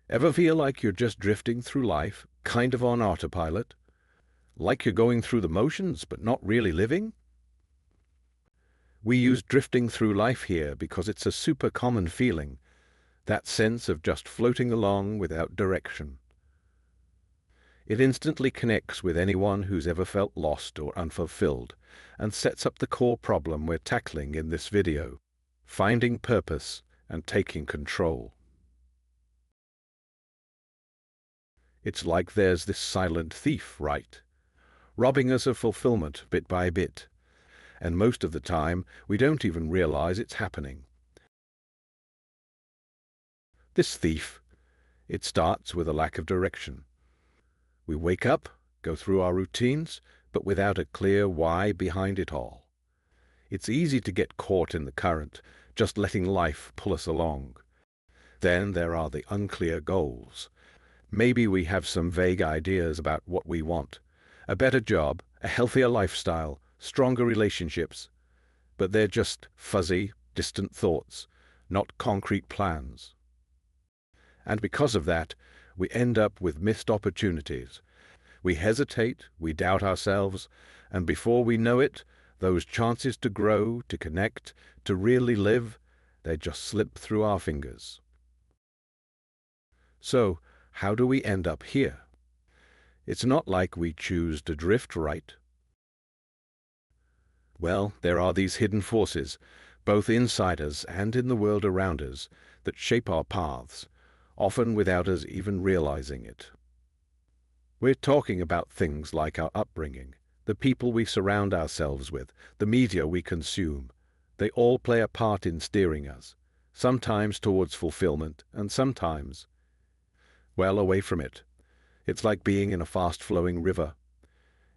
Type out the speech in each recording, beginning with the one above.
Ever feel like you're just drifting through life, kind of on autopilot? Like you're going through the motions, but not really living? We use drifting through life here because it's a super common feeling, that sense of just floating along without direction. It instantly connects with anyone who's ever felt lost or unfulfilled, and sets up the core problem we're tackling in this video: finding purpose and taking control. It's like there's this silent thief, right? Robbing us of fulfillment bit by bit. And most of the time, we don't even realize it's happening. This thief, it starts with a lack of direction. We wake up, go through our routines, but without a clear why behind it all. It's easy to get caught in the current, just letting life pull us along. Then there are the unclear goals. Maybe we have some vague ideas about what we want: a better job, a healthier lifestyle, stronger relationships, but they're just fuzzy, distant thoughts, not concrete plans. And because of that, we end up with missed opportunities. We hesitate, we doubt ourselves, and before we know it, those chances to grow, to connect, to really live, they just slip through our fingers. So, how do we end up here? It's not like we choose to drift, right? Well, there are these hidden forces, both inside us and in the world around us, that shape our paths, often without us even realizing it. We're talking about things like our upbringing, the people we surround ourselves with, the media we consume. They all play a part in steering us, sometimes towards fulfillment and sometimes, well, away from it. It's like being in a fast-flowing river.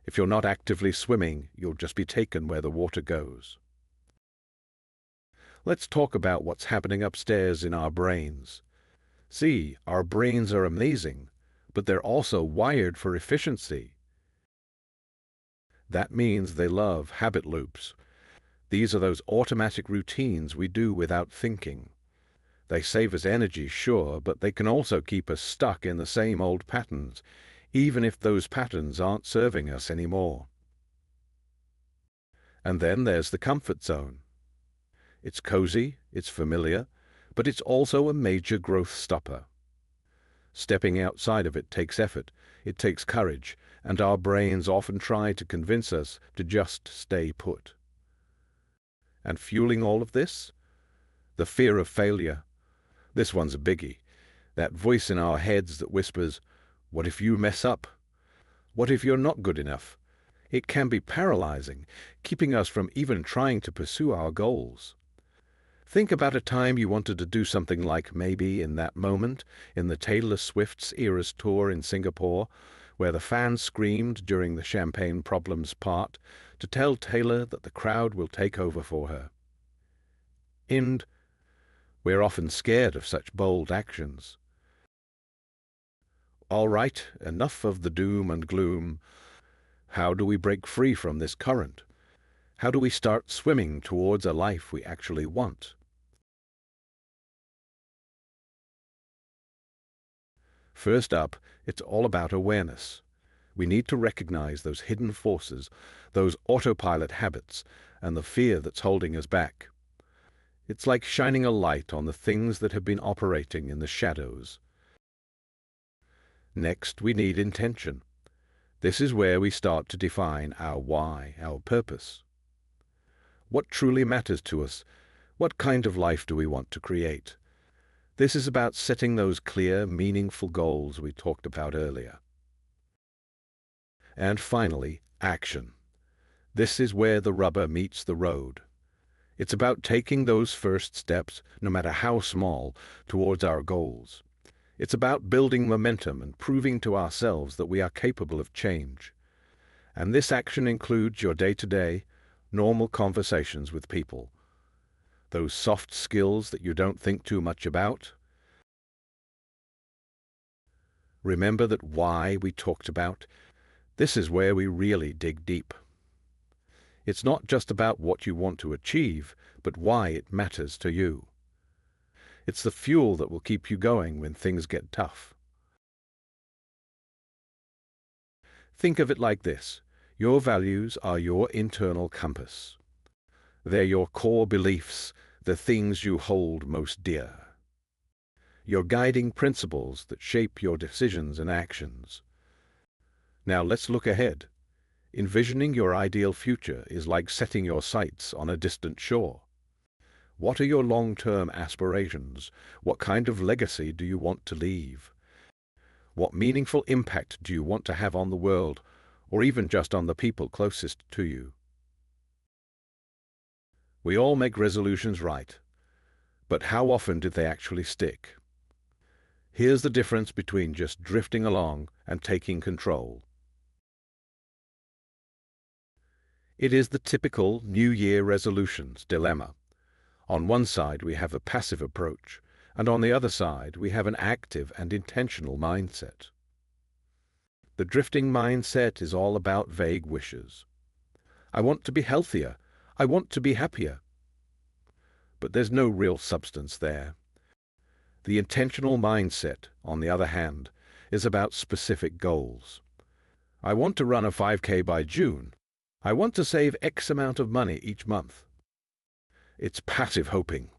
If you're not actively swimming, you'll just be taken where the water goes. Let's talk about what's happening upstairs in our brains. See, our brains are amazing, but they're also wired for efficiency. That means they love habit loops. These are those automatic routines we do without thinking. They save us energy, sure, but they can also keep us stuck in the same old patterns, even if those patterns aren't serving us anymore. And then there's the comfort zone. It's cozy, it's familiar, but it's also a major growth stopper. Stepping outside of it takes effort, it takes courage, and our brains often try to convince us to just stay put. And fueling all of this? The fear of failure. This one's a biggie. That voice in our heads that whispers, "What if you mess up? What if you're not good enough?" It can be paralyzing, keeping us from even trying to pursue our goals. Think about a time you wanted to do something, like maybe in that moment in the Taylor Swift's Eras Tour in Singapore, where the fans screamed during the Champagne Problems part to tell Taylor that the crowd will take over for her. And we're often scared of such bold actions. All right, enough of the doom and gloom. How do we break free from this current? How do we start swimming towards a life we actually want? First up, it's all about awareness. We need to recognize those hidden forces, those autopilot habits, and the fear that's holding us back. It's like shining a light on the things that have been operating in the shadows. Next, we need intention. This is where we start to define our why, our purpose. What truly matters to us? What kind of life do we want to create? This is about setting those clear, meaningful goals we talked about earlier. And finally, action. This is where the rubber meets the road. It's about taking those first steps, no matter how small, towards our goals. It's about building momentum and proving to ourselves that we are capable of change. And this action includes your day-to-day, normal conversations with people. Those soft skills that you don't think too much about. Remember that why we talked about? This is where we really dig deep. It's not just about what you want to achieve, but why it matters to you. It's the fuel that will keep you going when things get tough. Think of it like this. Your values are your internal compass. They're your core beliefs, the things you hold most dear. Your guiding principles that shape your decisions and actions. Now let's look ahead. Envisioning your ideal future is like setting your sights on a distant shore. What are your long-term aspirations? What kind of legacy do you want to leave? What meaningful impact do you want to have on the world, or even just on the people closest to you? We all make resolutions, right? But how often did they actually stick? Here's the difference between just drifting along and taking control. It is the typical New Year resolutions dilemma. On one side we have a passive approach, and on the other side we have an active and intentional mindset. The drifting mindset is all about vague wishes. I want to be healthier. I want to be happier. But there's no real substance there. The intentional mindset, on the other hand, is about specific goals. I want to run a 5K by June. I want to save X amount of money each month. It's passive hoping.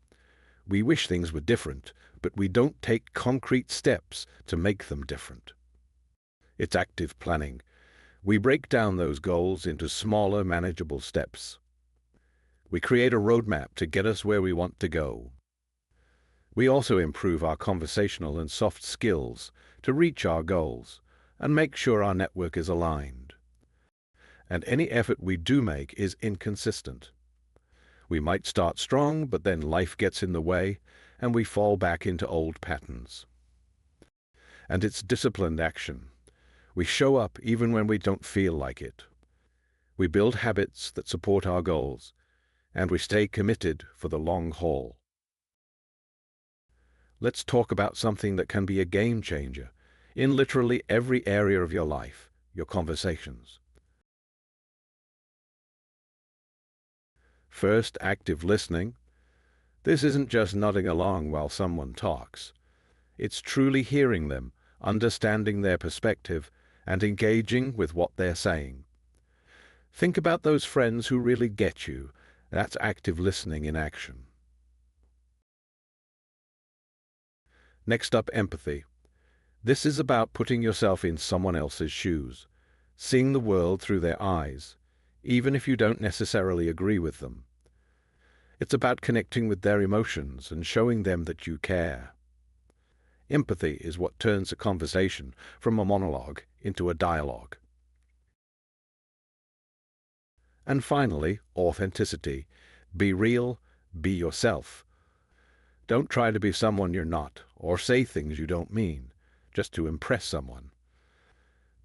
We wish things were different, but we don't take concrete steps to make them different. It's active planning. We break down those goals into smaller, manageable steps. We create a roadmap to get us where we want to go. We also improve our conversational and soft skills to reach our goals and make sure our network is aligned. And any effort we do make is inconsistent. We might start strong, but then life gets in the way, and we fall back into old patterns. And it's disciplined action. We show up even when we don't feel like it. We build habits that support our goals, and we stay committed for the long haul. Let's talk about something that can be a game changer in literally every area of your life, your conversations. First, active listening. This isn't just nodding along while someone talks. It's truly hearing them, understanding their perspective, and engaging with what they're saying. Think about those friends who really get you. That's active listening in action. Next up, empathy. This is about putting yourself in someone else's shoes, seeing the world through their eyes, even if you don't necessarily agree with them. It's about connecting with their emotions and showing them that you care. Empathy is what turns a conversation from a monologue into a dialogue. And finally, authenticity. Be real, be yourself. Don't try to be someone you're not, or say things you don't mean, just to impress someone.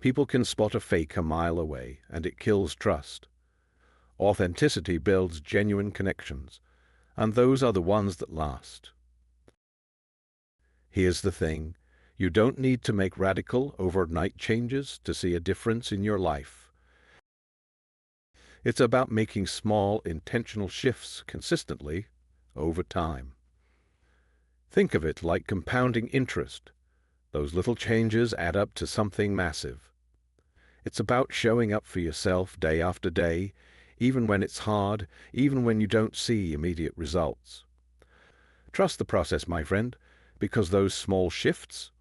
People can spot a fake a mile away, and it kills trust. Authenticity builds genuine connections, and those are the ones that last. Here's the thing. You don't need to make radical, overnight changes to see a difference in your life. It's about making small, intentional shifts consistently over time. Think of it like compounding interest. Those little changes add up to something massive. It's about showing up for yourself day after day, even when it's hard, even when you don't see immediate results. Trust the process, my friend, because those small shifts,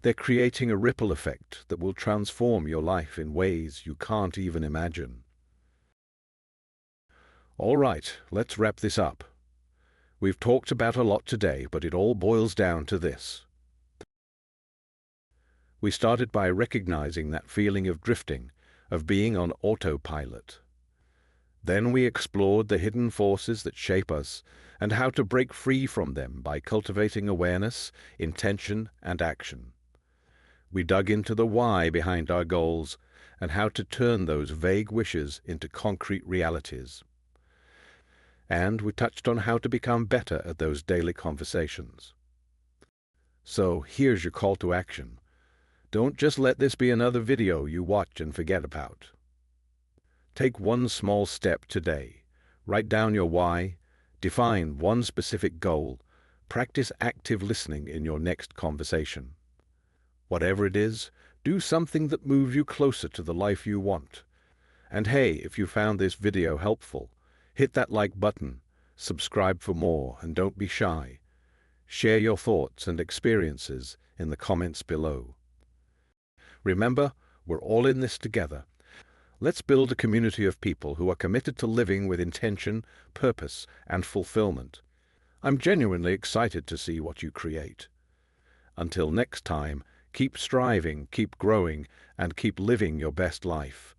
they're creating a ripple effect that will transform your life in ways you can't even imagine. All right, let's wrap this up. We've talked about a lot today, but it all boils down to this. We started by recognizing that feeling of drifting, of being on autopilot. Then we explored the hidden forces that shape us and how to break free from them by cultivating awareness, intention, and action. We dug into the why behind our goals and how to turn those vague wishes into concrete realities. And we touched on how to become better at those daily conversations. So here's your call to action. Don't just let this be another video you watch and forget about. Take one small step today. Write down your why, define one specific goal, Practice active listening in your next conversation. Whatever it is, do something that moves you closer to the life you want. And hey, if you found this video helpful, hit that like button, subscribe for more, and don't be shy. Share your thoughts and experiences in the comments below. Remember, we're all in this together. Let's build a community of people who are committed to living with intention, purpose, and fulfillment. I'm genuinely excited to see what you create. Until next time, keep striving, keep growing, and keep living your best life.